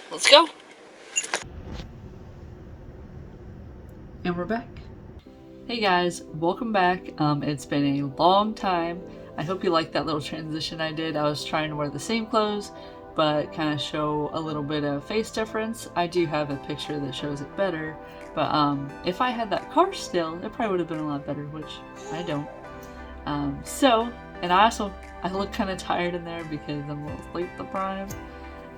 Let's go. And we're back. Hey guys, welcome back. It's been a long time. I hope you liked that little transition I did. I was trying to wear the same clothes, but kind of show a little bit of face difference. I do have a picture that shows it better, but if I had that car still, it probably would have been a lot better, which I don't. And I look kind of tired in there because I'm a little late to the prime.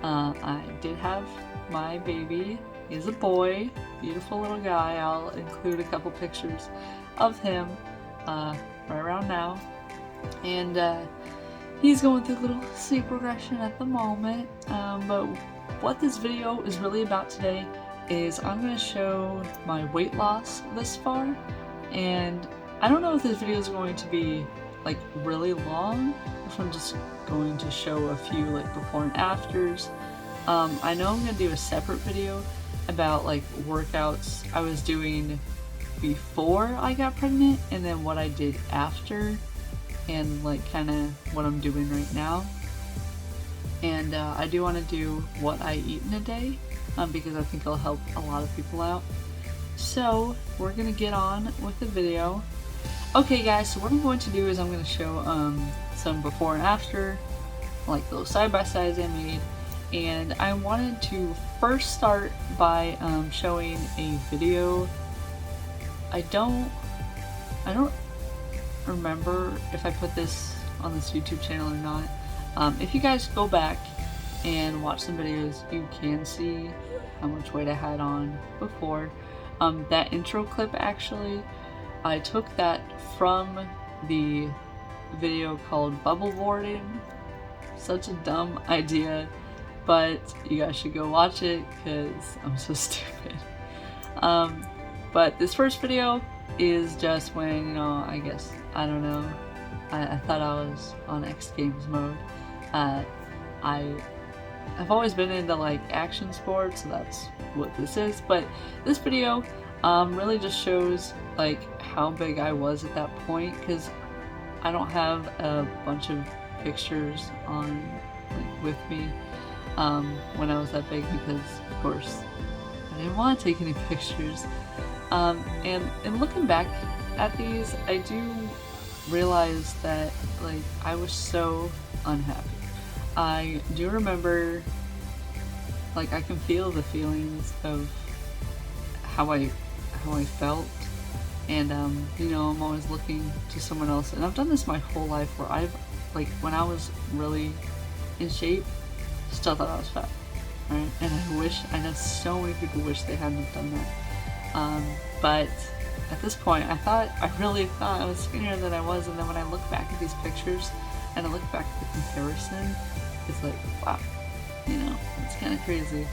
I did have my baby. He's a boy, beautiful little guy. I'll include a couple pictures of him right around now. And he's going through a little sleep regression at the moment. But what this video is really about today is I'm going to show my weight loss this far. And I don't know if this video is going to be like really long, if I'm just going to show a few like before and afters. I know I'm going to do a separate video about like workouts I was doing before I got pregnant and then what I did after and like kind of what I'm doing right now. And I do want to do what I eat in a day because I think it'll help a lot of people out. So we're going to get on with the video. Okay guys, so what I'm going to do is I'm going to show some before and after, like those side-by-sides I made. And I wanted to first start by showing a video. I don't remember if I put this on this YouTube channel or not. If you guys go back and watch some videos, you can see how much weight I had on before. That intro clip actually, I took that from the video called Bubble Boarding. Such a dumb idea. But you guys should go watch it because I'm so stupid. But this first video is just when, I guess, I don't know, I thought I was on X Games mode. I've always been into like action sports, so that's what this is. But this video really just shows like how big I was at that point, because I don't have a bunch of pictures on like with me when I was that big, because of course I didn't want to take any pictures. And looking back at these, I do realize that like I was so unhappy. I do remember, like I can feel the feelings of how I felt, and I'm always looking to someone else, and I've done this my whole life where I've like when I was really in shape, still thought I was fat, right? And I know so many people wish they hadn't done that. But at this point, I really thought I was skinnier than I was, and then when I look back at these pictures and I look back at the comparison, it's like, wow, it's kind of crazy.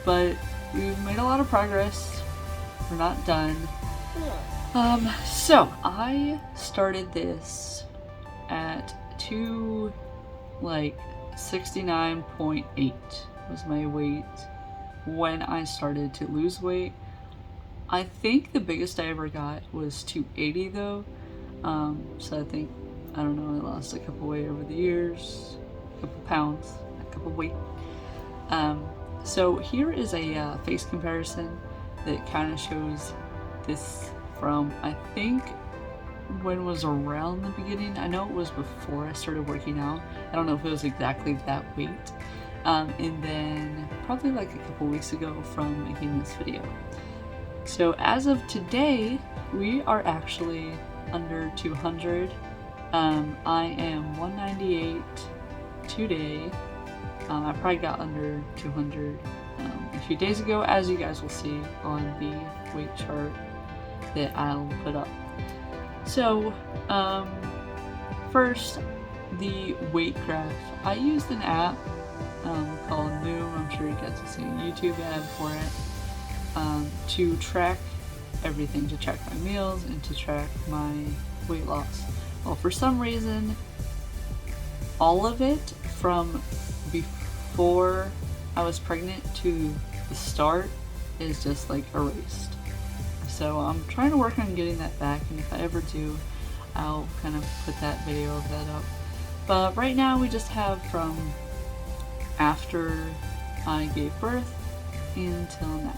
But we've made a lot of progress. We're not done. So I started this at 69.8 was my weight when I started to lose weight. I think the biggest I ever got was 280 though. So I don't know, I lost a couple weight over the years, a couple pounds, a couple weight. So here is a face comparison that kind of shows this from, I think, when it was around the beginning. I know it was before I started working out. I don't know if it was exactly that weight. And then probably like a couple weeks ago from making this video. So as of today, we are actually under 200. I am 198 today. I probably got under 200 a few days ago, as you guys will see on the weight chart that I'll put up. So, first, the weight graph. I used an app called Noom. I'm sure you guys have seen a YouTube ad for it, to track everything, to track my meals and to track my weight loss. Well, for some reason, all of it from before I was pregnant to the start is just like erased. So I'm trying to work on getting that back, and if I ever do, I'll kind of put that video of that up. But right now we just have from after I gave birth until now.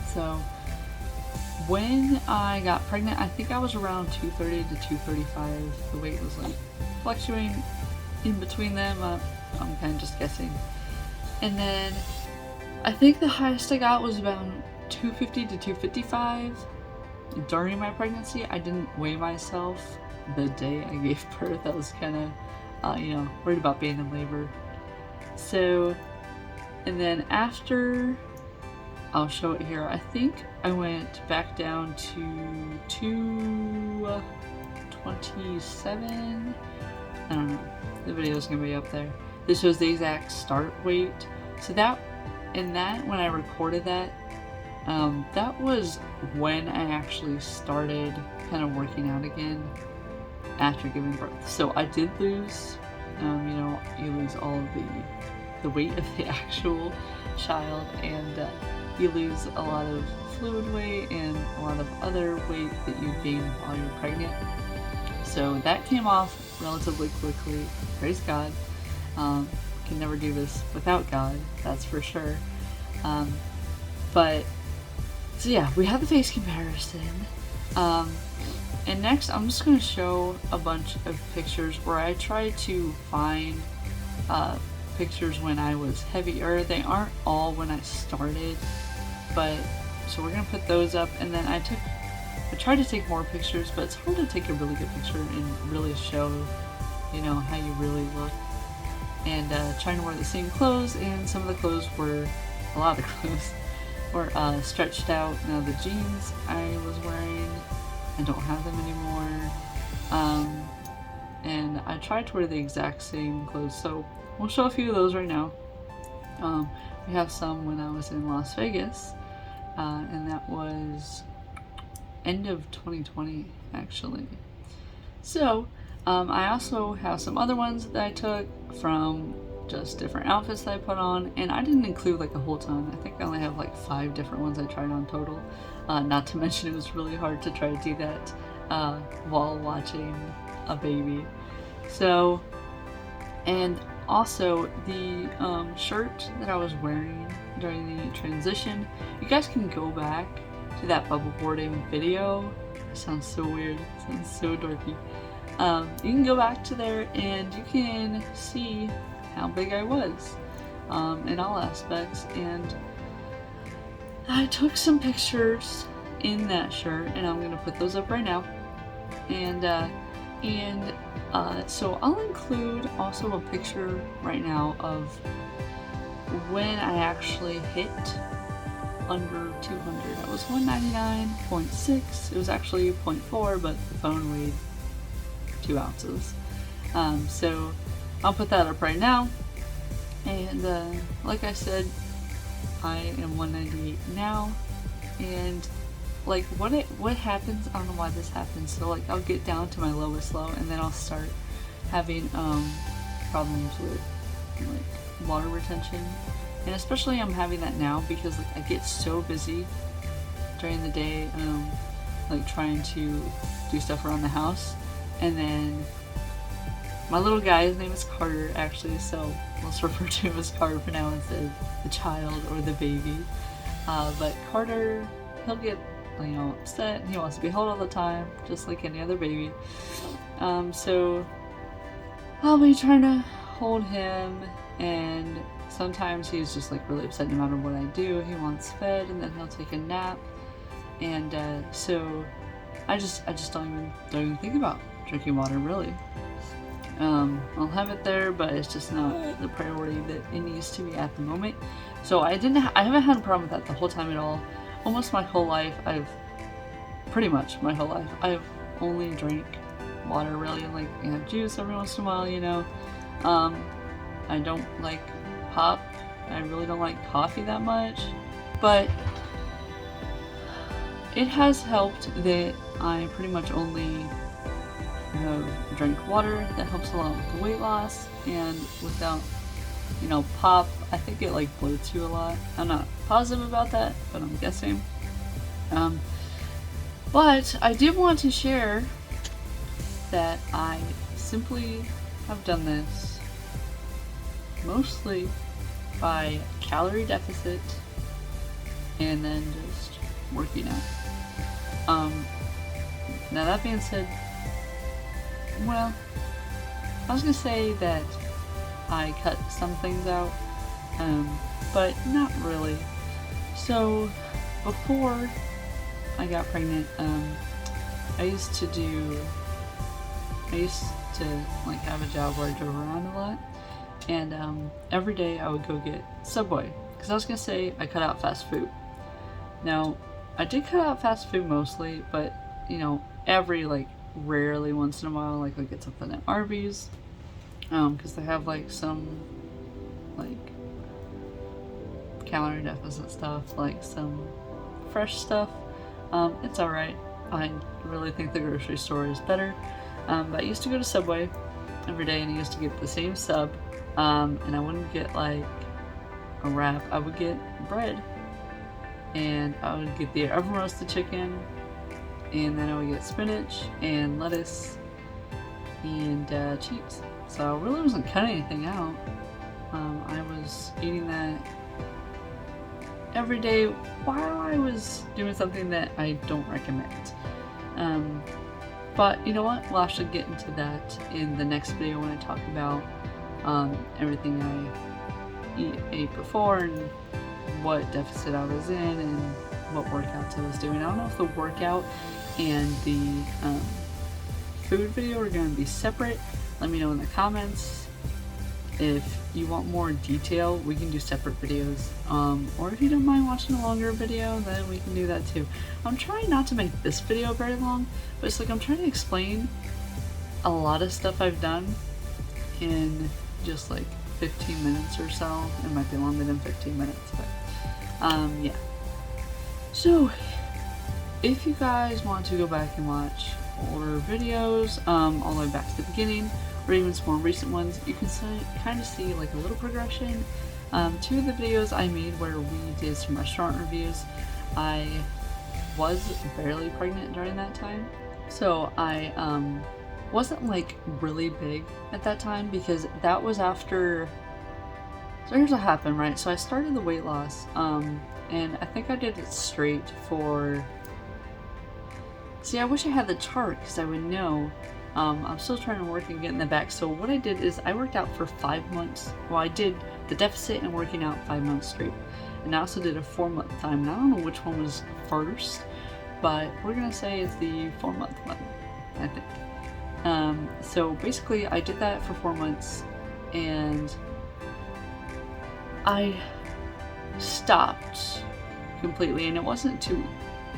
So when I got pregnant, I think I was around 230 to 235. The weight was like fluctuating in between them. I'm kind of just guessing. And then I think the highest I got was about 250 to 255 during my pregnancy. I didn't weigh myself the day I gave birth. I was kind of, worried about being in labor. So, and then after, I'll show it here. I think I went back down to 227. I don't know. The video's gonna be up there. This shows the exact start weight. So when I recorded that, that was when I actually started kind of working out again after giving birth. So I did lose, you lose all of the weight of the actual child, and you lose a lot of fluid weight and a lot of other weight that you gain while you're pregnant. So that came off relatively quickly. Praise God. Can never do this without God, that's for sure. So yeah, we had the face comparison. And next I'm just going to show a bunch of pictures where I tried to find pictures when I was heavier. They aren't all when I started, but so we're going to put those up. And then I tried to take more pictures, but it's hard to take a really good picture and really show, how you really look. And trying to wear the same clothes, and some of the clothes were, a lot of the clothes were stretched out. Now the jeans I was wearing, I don't have them anymore. And I tried to wear the exact same clothes, so we'll show a few of those right now. We have some when I was in Las Vegas, and that was end of 2020 actually. So I also have some other ones that I took from just different outfits that I put on, and I didn't include like a whole ton. I think I only have like 5 different ones I tried on total. Not to mention it was really hard to try to do that while watching a baby. So, and also the shirt that I was wearing during the transition, you guys can go back to that bubble boarding video. It sounds so weird, it sounds so dorky. You can go back to there and you can see how big I was in all aspects. And I took some pictures in that shirt, and I'm gonna put those up right now. So I'll include also a picture right now of when I actually hit under 200. I was 199.6. It was actually 0.4, but the phone weighed 2 ounces. So I'll put that up right now. And like I said, I am 198 now. And like what happens, I don't know why this happens. So like I'll get down to my lowest low, and then I'll start having problems with like water retention. And especially I'm having that now because like I get so busy during the day, like trying to do stuff around the house. And then my little guy, his name is Carter actually, so let's refer to him as Carter for now instead of the child or the baby. But Carter, he'll get upset, and he wants to be held all the time, just like any other baby. So I'll be trying to hold him, and sometimes he's just like really upset no matter what I do. He wants fed, and then he'll take a nap, and so I just don't even think about drinking water really. I'll have it there, but it's just not the priority that it needs to be at the moment. So I haven't had a problem with that the whole time at all. Almost my whole life, pretty much my whole life, I've only drank water really, and like juice every once in a while, I don't like pop. I really don't like coffee that much, but it has helped that I pretty much only drink water. That helps a lot with the weight loss, and without pop, I think it like bloats you a lot. I'm not positive about that, but I'm guessing. But I did want to share that I simply have done this mostly by calorie deficit and then just working out. Now that being said, well, I was gonna say that I cut some things out, but not really. So before I got pregnant, I used to like have a job where I drove around a lot, and every day I would go get Subway, because I was gonna say I cut out fast food. Now, I did cut out fast food mostly, but you know, every like rarely once in a while, like I get something at Arby's, because they have like some like calorie deficit stuff, like some fresh stuff. It's alright. I really think the grocery store is better. But I used to go to Subway every day and I used to get the same sub. And I wouldn't get like a wrap, I would get bread. And I would get the oven roasted chicken, and then I would get spinach and lettuce and cheese. So I really wasn't cutting anything out. I was eating that every day while I was doing something that I don't recommend. But you know what? We'll actually get into that in the next video when I talk about everything I ate before and what deficit I was in and what workouts I was doing. I don't know if the workout and the food video are going to be separate. Let me know in the comments. If you want more detail, we can do separate videos. Or if you don't mind watching a longer video, then we can do that too. I'm trying not to make this video very long, but it's like I'm trying to explain a lot of stuff I've done in just like 15 minutes or so. It might be longer than 15 minutes, but yeah. So if you guys want to go back and watch older videos, all the way back to the beginning, or even some more recent ones, you can kind of see like a little progression. Two of the videos I made where we did some restaurant reviews, I was barely pregnant during that time, so I wasn't like really big at that time, because that was after. So here's what happened, right? So I started the weight loss, and I think I did it straight for. See, I wish I had the chart because I would know. I'm still trying to work and get in the back. So what I did is I worked out for 5 months. Well, I did the deficit and working out 5 months straight. And I also did a 4-month time. And I don't know which one was first, but we're gonna say it's the 4-month one, I think. So basically I did that for 4 months and I stopped completely, and it wasn't to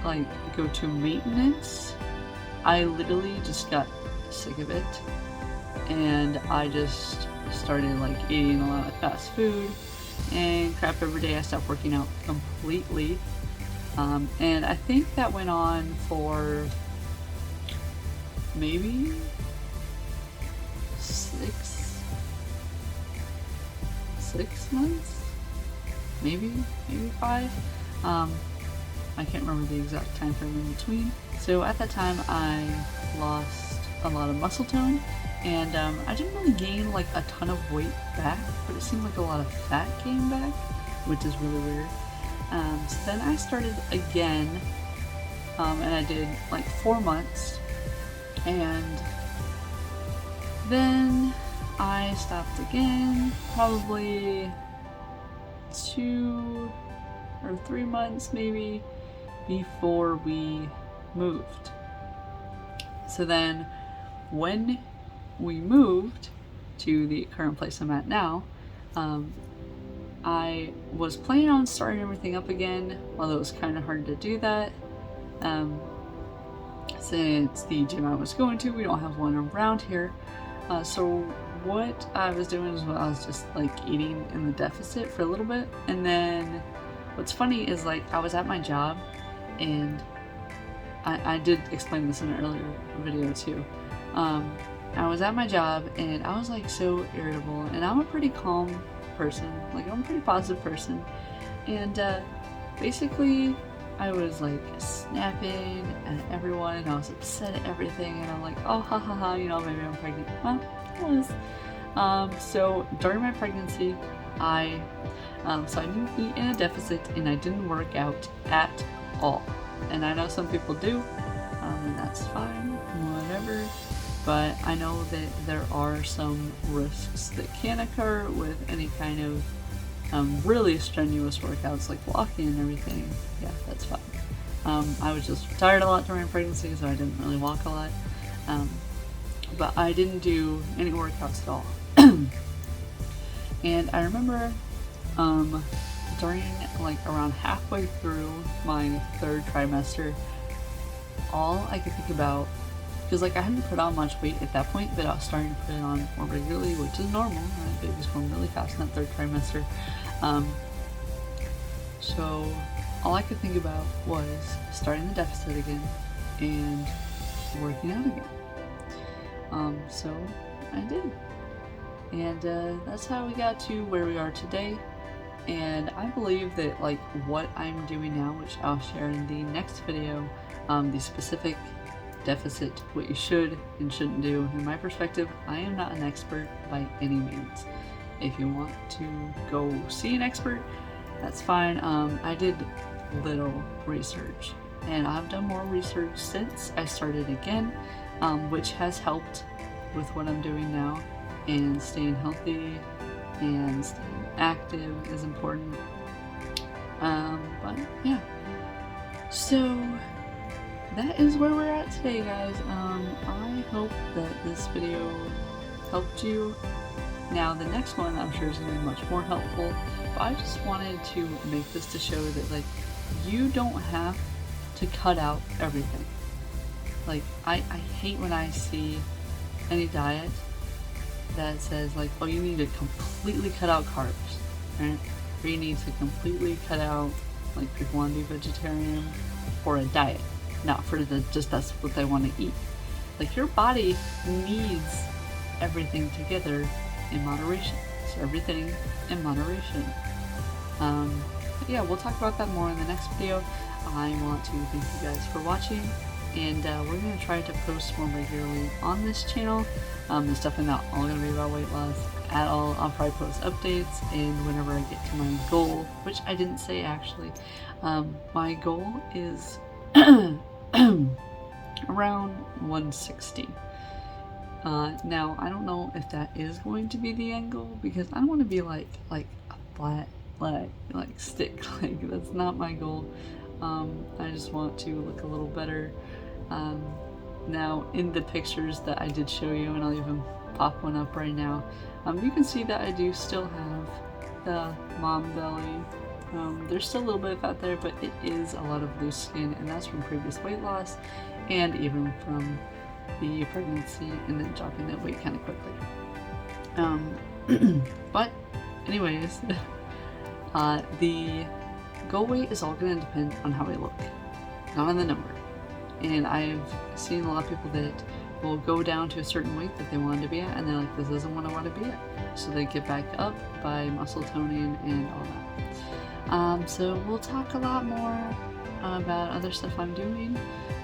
like go to maintenance. I literally just got sick of it, and I just started like eating a lot of fast food and crap every day. I stopped working out completely, and I think that went on for maybe 6 months, maybe 5. I can't remember the exact time frame in between. So at that time I lost a lot of muscle tone, and I didn't really gain like a ton of weight back, but it seemed like a lot of fat came back, which is really weird. So then I started again, and I did like 4 months, and then I stopped again, probably 2 or 3 months maybe before we moved. So then when we moved to the current place I'm at now, I was planning on starting everything up again, although it was kind of hard to do that. Since the gym I was going to, we don't have one around here. So what I was doing is I was just like eating in the deficit for a little bit, and then what's funny is like I was at my job, and I did explain this in an earlier video too. I was at my job and I was like so irritable, and I'm a pretty calm person, like I'm a pretty positive person, and basically I was like snapping at everyone, and I was upset at everything, and I'm like, oh ha ha ha, you know, maybe I'm pregnant. Well, I was. So during my pregnancy, So I didn't eat in a deficit and I didn't work out at all. And I know some people do, and that's fine, whatever. But I know that there are some risks that can occur with any kind of really strenuous workouts like walking and everything. Yeah, that's fine. I was just tired a lot during pregnancy, so I didn't really walk a lot. But I didn't do any workouts at all. And I remember during like around halfway through my 3rd trimester, all I could think about, because like I hadn't put on much weight at that point, but I was starting to put it on more regularly, which is normal, right? Baby's growing really fast in that 3rd trimester. So all I could think about was starting the deficit again and working out again. So I did. And that's how we got to where we are today. And I believe that like what I'm doing now, which I'll share in the next video, the specific deficit, what you should and shouldn't do. In my perspective, I am not an expert by any means. If you want to go see an expert, that's fine. I did little research, and I've done more research since I started again, which has helped with what I'm doing now. And staying healthy and staying active is important. But yeah, so that is where we're at today, guys. I hope that this video helped you. Now the next one I'm sure is going to be much more helpful, but I just wanted to make this to show that like you don't have to cut out everything. Like I hate when I see any diet that says like, oh, you need to completely cut out carbs, right? Or you need to completely cut out, like people want to be vegetarian for a diet, not for just that's what they want to eat. Like your body needs everything together in moderation. So everything in moderation. Yeah, we'll talk about that more in the next video. I want to thank you guys for watching, and we're going to try to post more regularly on this channel. It's definitely not all going to be about weight loss at all. I'll probably post updates, and whenever I get to my goal, which I didn't say actually, my goal is around 160. Now I don't know if that is going to be the end goal, because I don't want to be like a flat leg, like stick leg. That's not my goal. I just want to look a little better. Now in the pictures that I did show you, and I'll even pop one up right now, you can see that I do still have the mom belly. There's still a little bit of fat there, but it is a lot of loose skin, and that's from previous weight loss and even from the pregnancy and then dropping that weight kind of quickly. But anyways, the goal weight is all going to depend on how I look, not on the number. And I've seen a lot of people that will go down to a certain weight that they wanted to be at, and they're like, this isn't what I want to be at. So they get back up by muscle toning and all that. So we'll talk a lot more about other stuff I'm doing.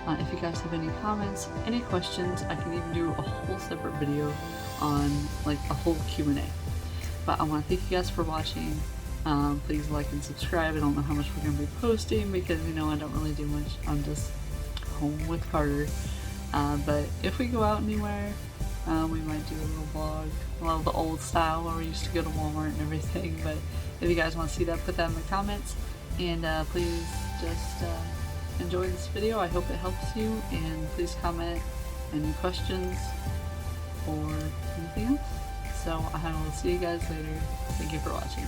If you guys have any comments, any questions, I can even do a whole separate video on like a whole Q&A. But I want to thank you guys for watching. Please like and subscribe. I don't know how much we're going to be posting because, you know, I don't really do much. I'm just home with Carter. But if we go out anywhere, we might do a little vlog. Well, the old style where we used to go to Walmart and everything. But if you guys want to see that, put that in the comments. And please just enjoy this video. I hope it helps you. And please comment any questions or anything else. So I will see you guys later. Thank you for watching.